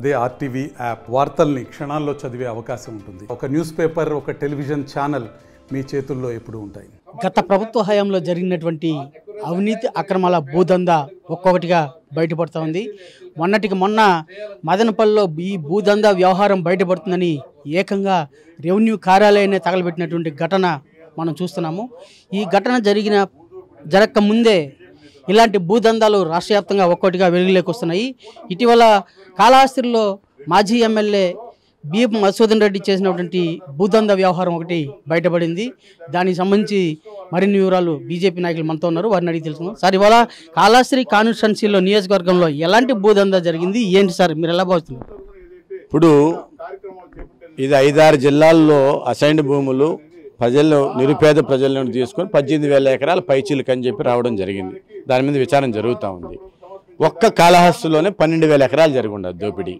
అదే RTV app వార్తల్ని క్షణాల్లో చదివే అవకాశం ఉంటుంది. ఒక న్యూస్ పేపర్, ఒక టెలివిజన్ ఛానల్ మీ చేతుల్లో ఎప్పుడూ ఉంటాయి. గత ప్రభుత్వ హయాంలో జరిగినటువంటి అవినీతి అక్రమాల భూదందా ఒక్కొక్కటిగా బయటపడుతూ ఉంది. మొన్నటికి మొన్న మదనపల్లిలో ఈ భూదందా వ్యవహారం బయటపడుతుందని ఏకంగా రెవెన్యూ కార్యాలయాన్ని తగలబెట్టినటువంటి ఘటన మనం చూస్తున్నాము. ఈ ఘటన జరగక ముందే ఇలాంటి భూదందాలు రాష్ట్ర వ్యాప్తంగా ఒక్కొక్కటిగా వెలుగులోకి వస్తున్నాయి. ఇటీవల కాళహస్తిలో మాజీ ఎమ్మెల్యే బిఎం మధుసూదన్ రెడ్డి చేసినటువంటి భూదందా వ్యవహారం ఒకటి బయటపడింది. దానికి సంబంధించి మరిన్ని వివరాలు బీజేపీ నాయకులు మనతో ఉన్నారు, వారిని అడిగి తెలుసుకున్నాం. సార్, ఇవాళ కాళహస్తి కాన్స్టిట్యున్సీలో నియోజకవర్గంలో ఎలాంటి భూదందా జరిగింది, ఏంటి సార్, మీరు ఎలా భావిస్తున్నారు? ఇప్పుడు ఇది 5-6 జిల్లాల్లో అసైన్డ్ భూములు ప్రజలు, నిరుపేద ప్రజల నుండి తీసుకొని 18,000 ఎకరాల పైచీలకు అని చెప్పి రావడం జరిగింది. దాని మీద విచారణ జరుగుతూ ఉంది. ఒక్క కాళహస్తిలోనే 12,000 ఎకరాలు జరిగి ఉండదు దోపిడీ.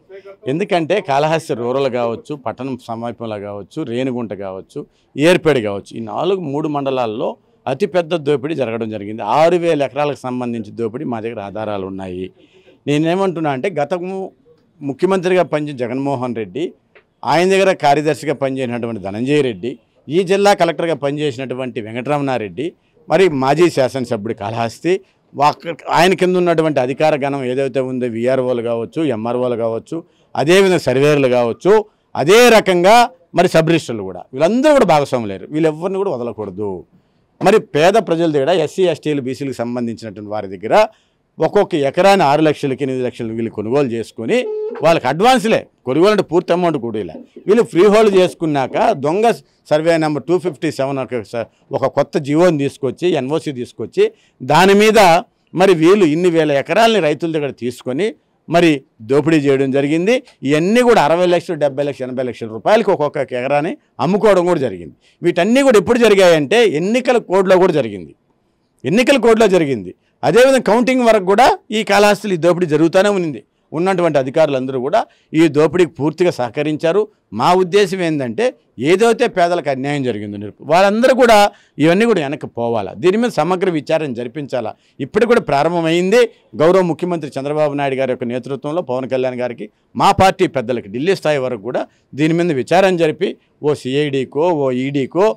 ఎందుకంటే కాళహస్తి రూరల్ కావచ్చు, పట్టణం సమీపంలో కావచ్చు, రేణిగుంట కావచ్చు, ఏర్పేడు కావచ్చు, ఈ 3 మండలాల్లో అతిపెద్ద దోపిడీ జరగడం జరిగింది. 6,000 ఎకరాలకు సంబంధించి దోపిడీ మా దగ్గర ఆధారాలు ఉన్నాయి. నేనేమంటున్నా అంటే గతము ముఖ్యమంత్రిగా పనిచేసిన జగన్మోహన్ రెడ్డి, ఆయన దగ్గర కార్యదర్శిగా పనిచేసినటువంటి ధనంజయ రెడ్డి, ఈ జిల్లా కలెక్టర్గా పనిచేసినటువంటి వెంకటరమణారెడ్డి, మరి మాజీ శాసనసభ్యుడు కాళహస్తి, ఆయన కింద ఉన్నటువంటి అధికార గణం ఏదైతే ఉందో విఆర్ఓలు కావచ్చు, ఎంఆర్ఓలు కావచ్చు, అదేవిధంగా సర్వేయర్లు కావచ్చు, అదే రకంగా మరి సబ్ రిజిస్టర్లు కూడా, వీళ్ళందరూ కూడా భాగస్వాములు లేరు. వీళ్ళెవ్వరిని కూడా వదలకూడదు. మరి పేద ప్రజల దగ్గర ఎస్సీ ఎస్టీలు బీసీలకు సంబంధించినటువంటి వారి దగ్గర ఒక్కొక్క ఎకరాన్ని 6 లక్షలకి 8 లక్షలు వీళ్ళు కొనుగోలు చేసుకొని వాళ్ళకి అడ్వాన్స్లే, కొనుగోలు అంటే పూర్తి అమౌంట్ కూడా ఇలా వీళ్ళు ఫ్రీ హోల్డ్ చేసుకున్నాక దొంగ సర్వే నెంబర్ 257 ఒక కొత్త జీవోని తీసుకొచ్చి, ఎన్ఓసి తీసుకొచ్చి, దాని మీద మరి వీళ్ళు ఇన్ని వేల ఎకరాలని రైతుల దగ్గర తీసుకొని మరి దోపిడీ చేయడం జరిగింది. ఇవన్నీ కూడా 60 లక్షలు, 70 లక్షలు, 80 లక్షల రూపాయలకి ఒక్కొక్క ఎకరాన్ని అమ్ముకోవడం కూడా జరిగింది. వీటన్నీ కూడా ఎప్పుడు జరిగాయంటే ఎన్నికల కోడ్లో కూడా జరిగింది. ఎన్నికల కోడ్లో జరిగింది. అదేవిధంగా కౌంటింగ్ వరకు కూడా ఈ కాళహస్తిలో ఈ దోపిడీ జరుగుతూనే ఉంది. ఉన్నటువంటి అధికారులందరూ కూడా ఈ దోపిడీకి పూర్తిగా సహకరించారు. మా ఉద్దేశం ఏంటంటే ఏదైతే పేదలకు అన్యాయం జరిగిందో వాళ్ళందరూ కూడా ఇవన్నీ కూడా వెనక్కి పోవాలా, దీని మీద సమగ్ర విచారణ జరిపించాలా. ఇప్పుడు కూడా ప్రారంభమైంది. గౌరవ ముఖ్యమంత్రి చంద్రబాబు నాయుడు గారి యొక్క నేతృత్వంలో పవన్ కళ్యాణ్ గారికి, మా పార్టీ పెద్దలకి ఢిల్లీ స్థాయి వరకు కూడా దీని మీద విచారణ జరిపి ఓ సిఐడికో, ఓ ఈడీకో,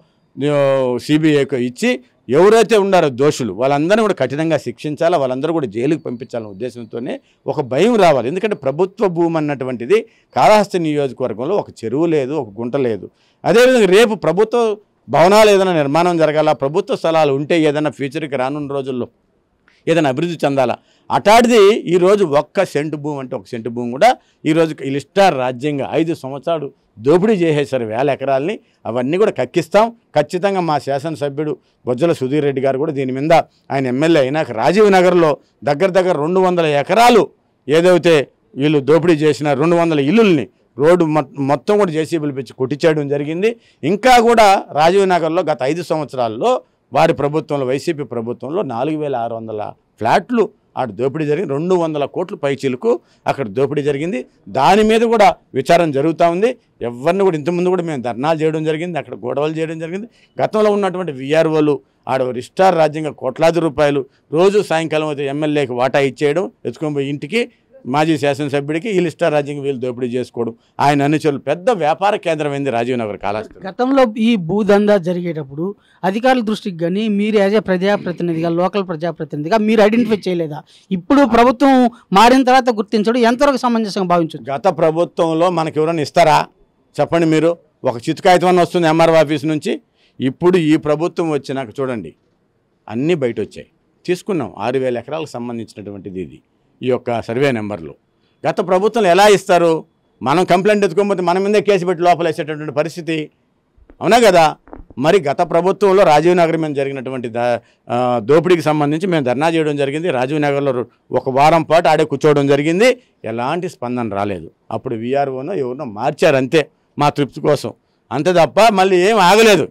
సిబిఐకో ఇచ్చి ఎవరైతే ఉన్నారో దోషులు వాళ్ళందరినీ కూడా కఠినంగా శిక్షించాలా, వాళ్ళందరూ కూడా జైలుకి పంపించాలనే ఉద్దేశంతోనే ఒక భయం రావాలి. ఎందుకంటే ప్రభుత్వ భూమి అన్నటువంటిది కాళహస్తి నియోజకవర్గంలో ఒక చెరువు లేదు, ఒక గుంట లేదు. అదేవిధంగా రేపు ప్రభుత్వ భవనాలు ఏదైనా నిర్మాణం జరగాల, ప్రభుత్వ స్థలాలు ఉంటే ఏదైనా ఫ్యూచర్కి రానున్న రోజుల్లో ఏదైనా అభివృద్ధి చెందాలా, అటాడిది ఈరోజు 1 సెంటు భూమి అంటే 1 సెంటు భూమి కూడా ఈరోజు ఇలిస్టార్ రాజ్యంగా 5 సంవత్సరాలు దోపిడీ చేసేసారు 1000 ఎకరాలని. అవన్నీ కూడా కక్కిస్తాం. ఖచ్చితంగా మా శాసనసభ్యుడు బొజ్జల సుధీర్ రెడ్డి గారు కూడా దీని మీద, ఆయన ఎమ్మెల్యే అయినాక రాజీవ్ నగర్లో దగ్గర 200 ఎకరాలు ఏదైతే వీళ్ళు దోపిడీ చేసిన 200 ఇల్లుల్ని రోడ్డు మొత్తం కూడా జేసీబీలు పెంచి కొట్టించేయడం జరిగింది. ఇంకా కూడా రాజీవ్ నగర్లో గత 5 సంవత్సరాల్లో వారి ప్రభుత్వంలో, వైసీపీ ప్రభుత్వంలో 4,600 ఫ్లాట్లు ఆడ దోపిడీ జరిగింది. 200 కోట్ల పైచీలకు అక్కడ దోపిడీ జరిగింది. దాని మీద కూడా విచారణ జరుగుతూ ఉంది. ఎవరిని కూడా ఇంతకుముందు కూడా మేము ధర్నాలు చేయడం జరిగింది, అక్కడ గొడవలు చేయడం జరిగింది. గతంలో ఉన్నటువంటి విఆర్ఓలు ఆడ రిజిస్టార్ రాజ్యంగా కోట్లాది రూపాయలు రోజు సాయంకాలం అయితే ఎమ్మెల్యేకి వాటా ఇచ్చేయడం, ఎత్తుకొని పోయి ఇంటికి మాజీ శాసనసభ్యుడికి ఈ లిస్టార్ రాజ్యంగా వీళ్ళు దోపిడీ చేసుకోవడం, ఆయన అనుచరులు పెద్ద వ్యాపార కేంద్రం అయింది రాజీవ్ నగర్ కాళహస్తి. గతంలో ఈ భూదందా జరిగేటప్పుడు అధికారుల దృష్టికి కానీ మీరు యాజ్ ఏ ప్రజాప్రతినిధిగా, లోకల్ ప్రజాప్రతినిధిగా మీరు ఐడెంటిఫై చేయలేదా? ఇప్పుడు ప్రభుత్వం మారిన తర్వాత గుర్తించడం ఎంతవరకు సమంజసంగా భావించదు? గత ప్రభుత్వంలో మనకి ఎవరైనా ఇస్తారా చెప్పండి మీరు? ఒక చిత్కాయితం అని వస్తుంది ఎంఆర్ఓ ఆఫీస్ నుంచి. ఇప్పుడు ఈ ప్రభుత్వం వచ్చినాక చూడండి అన్నీ బయట వచ్చాయి. తీసుకున్నాం 6,000 ఎకరాలకు సంబంధించినటువంటిది ఇది ఈ యొక్క సర్వే నెంబర్లు. గత ప్రభుత్వంలో ఎలా ఇస్తారు? మనం కంప్లైంట్ ఎత్తుకోకపోతే మన మీదే కేసు పెట్టి లోపల వేసేటటువంటి పరిస్థితి, అవునా కదా? మరి గత ప్రభుత్వంలో రాజీవ్ నగర్ మీద జరిగినటువంటి దోపిడీకి సంబంధించి మేము ధర్నా చేయడం జరిగింది. రాజీవ్ నగర్లో 1 వారం పాటు ఆడే కూర్చోవడం జరిగింది. ఎలాంటి స్పందన రాలేదు. అప్పుడు వీఆర్ఓనో ఎవరినో మార్చారు అంతే, మా తృప్తి కోసం, అంతే తప్ప మళ్ళీ ఏం ఆగలేదు.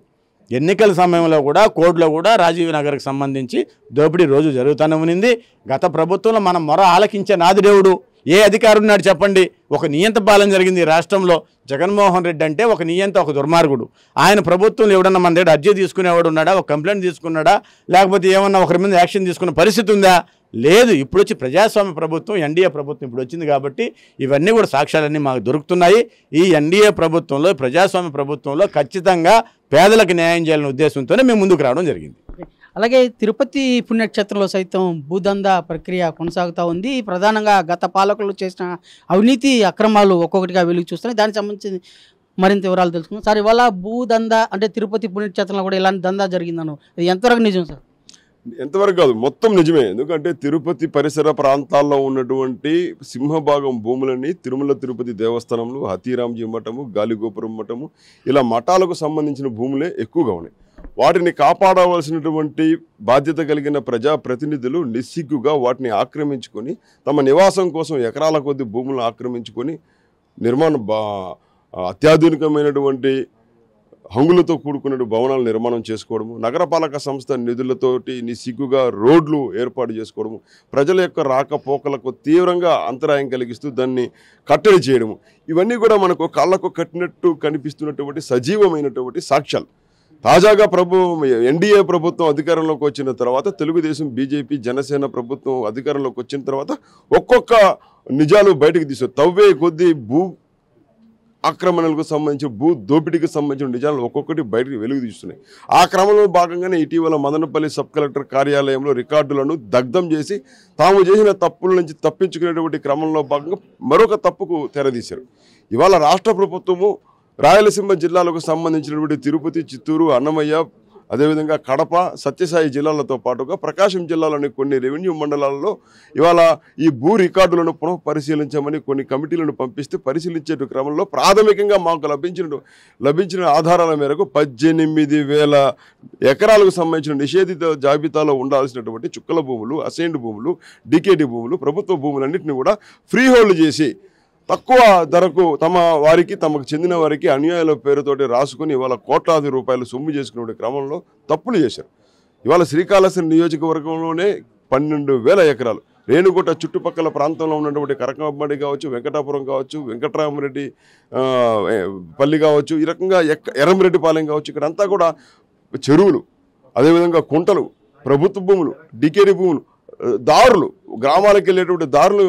ఎన్నికల సమయంలో కూడా కోర్టులో కూడా రాజీవ్ నగర్కి సంబంధించి దోపిడీ రోజు జరుగుతూనే ఉంది. గత ప్రభుత్వంలో మనం మొర ఆలకించే నాదిదేవుడు ఏ అధికారి ఉన్నాడు చెప్పండి? ఒక నియంత పాలన జరిగింది ఈ రాష్ట్రంలో. జగన్మోహన్ రెడ్డి అంటే ఒక నియంత, ఒక దుర్మార్గుడు. ఆయన ప్రభుత్వంలో ఎవడన్నా మన దగ్గర అర్జీ తీసుకునేవాడు ఉన్నాడా? ఒక కంప్లైంట్ తీసుకున్నాడా? లేకపోతే ఏమన్నా ఒకరి మీద యాక్షన్ తీసుకున్న పరిస్థితి ఉందా? లేదు. ఇప్పుడు వచ్చి ప్రజాస్వామ్య ప్రభుత్వం, ఎన్డీఏ ప్రభుత్వం ఇప్పుడు వచ్చింది కాబట్టి ఇవన్నీ కూడా సాక్ష్యాలన్నీ మాకు దొరుకుతున్నాయి. ఈ ఎన్డీఏ ప్రభుత్వంలో, ప్రజాస్వామ్య ప్రభుత్వంలో ఖచ్చితంగా పేదలకు న్యాయం చేయాలనే ఉద్దేశంతోనే మేము ముందుకు రావడం జరిగింది. అలాగే తిరుపతి పుణ్యక్షేత్రంలో సైతం భూదందా ప్రక్రియ కొనసాగుతూ ఉంది. ప్రధానంగా గత పాలకులు చేసిన అవినీతి అక్రమాలు ఒక్కొక్కటిగా వెలుగు చూస్తున్నాయి. దానికి సంబంధించి మరింత వివరాలు తెలుసుకుందాం. సార్, ఇవాళ భూదందా అంటే తిరుపతి పుణ్యక్షేత్రంలో కూడా ఇలాంటి దందా జరిగిందను, ఇది ఎంతవరకు నిజం సార్? ఎంతవరకు కాదు, మొత్తం నిజమే. ఎందుకంటే తిరుపతి పరిసర ప్రాంతాల్లో ఉన్నటువంటి సింహభాగం భూములన్నీ తిరుమల తిరుపతి దేవస్థానంలో హతీరాంజీ మఠము, గాలిగోపురం మఠము, ఇలా మఠాలకు సంబంధించిన భూములే ఎక్కువగా ఉన్నాయి. వాటిని కాపాడవలసినటువంటి బాధ్యత కలిగిన ప్రజాప్రతినిధులు నిస్సిగ్గుగా వాటిని ఆక్రమించుకొని తమ నివాసం కోసం ఎకరాల కొద్ది భూములను ఆక్రమించుకొని అత్యాధునికమైనటువంటి హంగులతో కూడుకున్న భవనాలు నిర్మాణం చేసుకోవడము, నగరపాలక సంస్థ నిధులతోటి నిస్సిగ్గుగా రోడ్లు ఏర్పాటు చేసుకోవడము, ప్రజల యొక్క రాకపోకలకు తీవ్రంగా అంతరాయం కలిగిస్తూ దాన్ని కట్టడి చేయడము, ఇవన్నీ కూడా మనకు కాళ్ళకు కట్టినట్టు కనిపిస్తున్నటువంటి సజీవమైనటువంటి సాక్ష్యాలు. తాజాగా ఎన్డీఏ ప్రభుత్వం అధికారంలోకి వచ్చిన తర్వాత, తెలుగుదేశం, బీజేపీ, జనసేన ప్రభుత్వం అధికారంలోకి వచ్చిన తర్వాత ఒక్కొక్క నిజాలు బయటకు తీసు తవ్వే కొద్దీ భూ ఆక్రమణలకు సంబంధించి, భూ దోపిడీకి సంబంధించిన నిజాలు ఒక్కొక్కటి బయటకు వెలుగు తీస్తున్నాయి. ఆ క్రమంలో భాగంగానే ఇటీవల మదనపల్లి సబ్ కలెక్టర్ కార్యాలయంలో రికార్డులను దగ్ధం చేసి తాము చేసిన తప్పుల నుంచి తప్పించుకునేటువంటి క్రమంలో భాగంగా మరొక తప్పుకు తెరదీశారు. ఇవాళ రాష్ట్ర ప్రభుత్వము రాయలసీమ జిల్లాలకు సంబంధించినటువంటి తిరుపతి, చిత్తూరు, అన్నమయ్య, అదేవిధంగా కడప, సత్యసాయి జిల్లాలతో పాటుగా ప్రకాశం జిల్లాలోని కొన్ని రెవెన్యూ మండలాల్లో ఇవాళ ఈ భూ రికార్డులను పునః పరిశీలించమని కొన్ని కమిటీలను పంపిస్తే పరిశీలించే క్రమంలో ప్రాథమికంగా మాకు లభించిన ఆధారాల మేరకు 18,000 ఎకరాలకు సంబంధించిన నిషేధిత జాబితాలో ఉండాల్సినటువంటి చుక్కల భూములు, అసైన్డ్ భూములు, డీకేడీ భూములు, ప్రభుత్వ భూములన్నింటినీ కూడా ఫ్రీ హోల్డ్ చేసి తక్కువ ధరకు తమకు చెందిన వారికి అన్యాయాల పేరుతోటి రాసుకుని ఇవాళ కోట్లాది రూపాయలు సొమ్ము చేసుకునే క్రమంలో తప్పులు చేశారు. ఇవాళ శ్రీకాళహస్తి నియోజకవర్గంలోనే 12,000 ఎకరాలు, రేణుగుంట చుట్టుపక్కల ప్రాంతంలో ఉన్నటువంటి కరకంబడి కావచ్చు, వెంకటాపురం కావచ్చు, వెంకటరామరెడ్డి పల్లి కావచ్చు, ఈ రకంగా ఎర్రంరెడ్డిపాలెం కావచ్చు, ఇక్కడంతా కూడా చెరువులు, అదేవిధంగా కుంటలు, ప్రభుత్వ భూములు, డికేరీ భూములు, దారులు, గ్రామాలకు వెళ్ళేటువంటి దారులు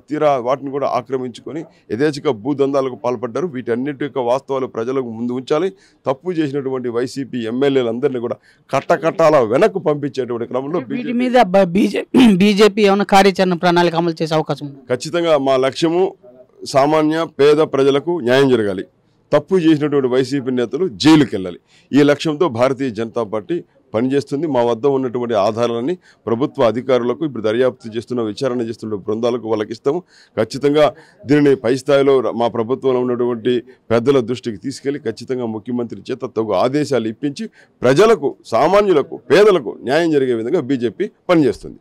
తీరా వాటిని కూడా ఆక్రమించుకొని యథేచ్ఛగా భూదందాలకు పాల్పడ్డారు. వీటన్నిటి యొక్క వాస్తవాలు ప్రజలకు ముందు ఉంచాలి. తప్పు చేసినటువంటి వైసీపీ ఎమ్మెల్యేలందరినీ కూడా కట్టకట్టాల వెనక్కు పంపించేటువంటి క్రమంలో వీటి మీద బీజేపీ ఏమైనా కార్యాచరణ ప్రణాళిక అమలు చేసే అవకాశం ఉంది? ఖచ్చితంగా మా లక్ష్యము సామాన్య పేద ప్రజలకు న్యాయం జరగాలి. తప్పు చేసినటువంటి వైసీపీ నేతలు జైలుకి వెళ్ళాలి. ఈ లక్ష్యంతో భారతీయ జనతా పార్టీ పనిచేస్తుంది. మా వద్ద ఉన్నటువంటి ఆధారాలని ప్రభుత్వ అధికారులకు, ఇప్పుడు దర్యాప్తు చేస్తున్న, విచారణ చేస్తున్న బృందాలకు వాళ్ళకి ఇస్తాము. ఖచ్చితంగా దీనిని పై స్థాయిలో మా ప్రభుత్వంలో ఉన్నటువంటి పెద్దల దృష్టికి తీసుకెళ్లి ఖచ్చితంగా ముఖ్యమంత్రి చేత తగు ఆదేశాలు ఇప్పించి ప్రజలకు, సామాన్యులకు, పేదలకు న్యాయం జరిగే విధంగా బీజేపీ పనిచేస్తుంది.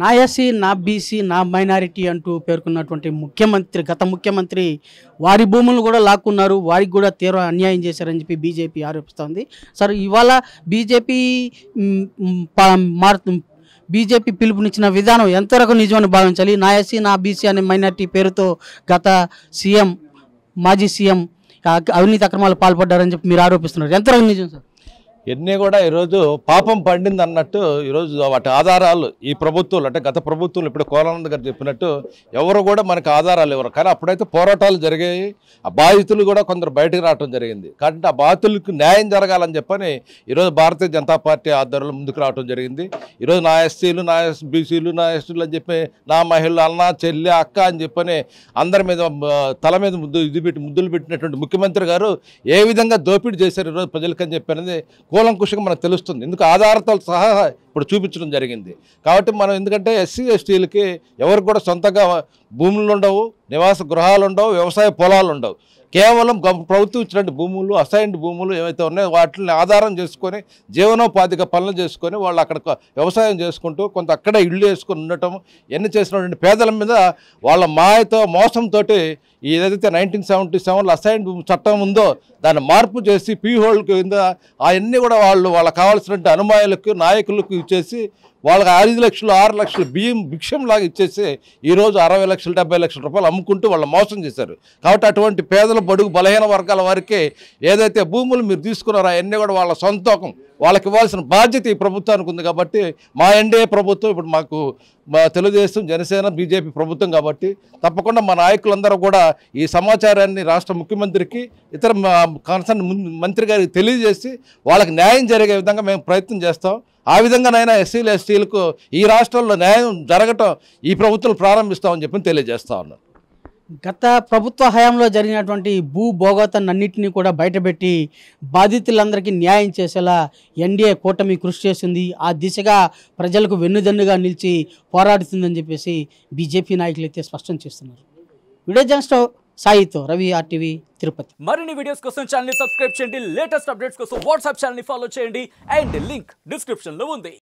నా ఎస్సీ, నా బీసీ, నా మైనారిటీ అంటూ పేర్కొన్నటువంటి గత ముఖ్యమంత్రి వారి భూములను కూడా లాక్కున్నారు, వారికి కూడా తీవ్ర అన్యాయం చేశారని చెప్పి బీజేపీ ఆరోపిస్తోంది. సార్, ఇవాళ బీజేపీ పిలుపునిచ్చిన విధానం ఎంతవరకు నిజమని భావించాలి? నా ఎస్సీ, నా బీసీ అనే మైనారిటీ పేరుతో గత మాజీ సీఎం అవినీతి అక్రమాలు పాల్పడ్డారని చెప్పి మీరు ఆరోపిస్తున్నారు, ఎంతవరకు నిజం సార్? ఎన్ని కూడా ఈరోజు పాపం పండింది అన్నట్టు ఈరోజు వాటి ఆధారాలు ఈ ప్రభుత్వాలు, అంటే గత ప్రభుత్వాలు ఇప్పుడు కోలానంద్ గారు చెప్పినట్టు ఎవరు కూడా మనకు ఆధారాలు ఇవ్వరు. కానీ అప్పుడైతే పోరాటాలు జరిగాయి, ఆ బాధితులు కూడా కొందరు బయటకు రావడం జరిగింది. కాబట్టి ఆ బాధితులకు న్యాయం జరగాలని చెప్పని ఈరోజు భారతీయ జనతా పార్టీ ఆధ్వర్యంలో ముందుకు రావడం జరిగింది. ఈరోజు నా ఎస్సీలు, నా బీసీలు, నా ఎస్టీలు అని చెప్పి, నా మహిళలు, అన్న, చెల్లి, అక్క అని చెప్పని అందరి మీద తల మీద ముద్దులు పెట్టినటువంటి ముఖ్యమంత్రి గారు ఏ విధంగా దోపిడీ చేశారు ఈరోజు ప్రజలకని చెప్పి కూలంకుషంగా మనకు తెలుస్తుంది. ఎందుకు ఆధారాలతో సహా ఇప్పుడు చూపించడం జరిగింది. కాబట్టి మనం ఎందుకంటే ఎస్సీ ఎస్టీలకి ఎవరికి కూడా సొంతంగా భూములు ఉండవు, నివాస గృహాలు ఉండవు, వ్యవసాయ పొలాలు ఉండవు. కేవలం ప్రభుత్వం ఇచ్చినటువంటి భూములు, అసైన్డ్ భూములు ఏవైతే ఉన్నాయో వాటిని ఆధారం చేసుకొని జీవనోపాధిగా పనులు చేసుకొని వాళ్ళు అక్కడ వ్యవసాయం చేసుకుంటూ కొంత అక్కడే ఇళ్ళు వేసుకొని ఉండటం, ఎన్ని చేసినటువంటి పేదల మీద వాళ్ళ మాయతో, మోసంతో ఏదైతే 1977లో అసైన్డ్ చట్టం ఉందో దాన్ని మార్పు చేసి పీ హోల్డ్ కింద అవన్నీ కూడా వాళ్ళకి కావాల్సినటువంటి అనుమాయులకు, నాయకులకు ఇచ్చేసి వాళ్ళకి 5 లక్షలు 6 లక్షలు బియ్యం భిక్షంలాగా ఇచ్చేసి ఈరోజు 60 లక్షలు 70 లక్షల రూపాయలు అమ్ముకుంటూ వాళ్ళు మోసం చేశారు. కాబట్టి అటువంటి పేదల బడుగు బలహీన వర్గాల వారికి ఏదైతే భూములు మీరు తీసుకున్నారో అవన్నీ కూడా వాళ్ళ సొంతం వాళ్ళకి ఇవ్వాల్సిన బాధ్యత ఈ ప్రభుత్వానికి ఉంది. కాబట్టి మా ఎన్డీఏ ప్రభుత్వం ఇప్పుడు మాకు తెలుగుదేశం, జనసేన, బీజేపీ ప్రభుత్వం కాబట్టి తప్పకుండా మా నాయకులందరూ కూడా ఈ సమాచారాన్ని రాష్ట్ర ముఖ్యమంత్రికి, ఇతర కన్సర్న్ మంత్రి గారికి తెలియజేసి వాళ్ళకి న్యాయం జరిగే విధంగా మేము ప్రయత్నం చేస్తాం. ఆ విధంగానైనా ఎస్సీలు, ఎస్టీలకు ఈ రాష్ట్రంలో న్యాయం జరగటం ఈ ప్రభుత్వం ప్రారంభిస్తామని చెప్పి తెలియజేస్తా ఉన్నాను. గత ప్రభుత్వ హయాంలో జరిగినటువంటి భూ భోగతాన్నింటినీ కూడా బయటపెట్టి బాధితులందరికీ న్యాయం చేసేలా ఎన్డీఏ కూటమి కృషి చేసింది. ఆ దిశగా ప్రజలకు వెన్నుదన్నుగా నిలిచి పోరాడుతుందని చెప్పేసి బీజేపీ నాయకులు అయితే స్పష్టం చేస్తున్నారు. వీడియో జర్నలిస్ట్ సాయితో రవి, RTV తిరుపతి. మరిన్ని వీడియోస్ కోసం ఛానల్ ని సబ్స్క్రైబ్ చేయండి. లేటెస్ట్ అప్డేట్స్ కోసం వాట్సాప్ ఛానల్ ని ఫాలో చేయండి. అండ్ లింక్ డిస్క్రిప్షన్ లో ఉంది.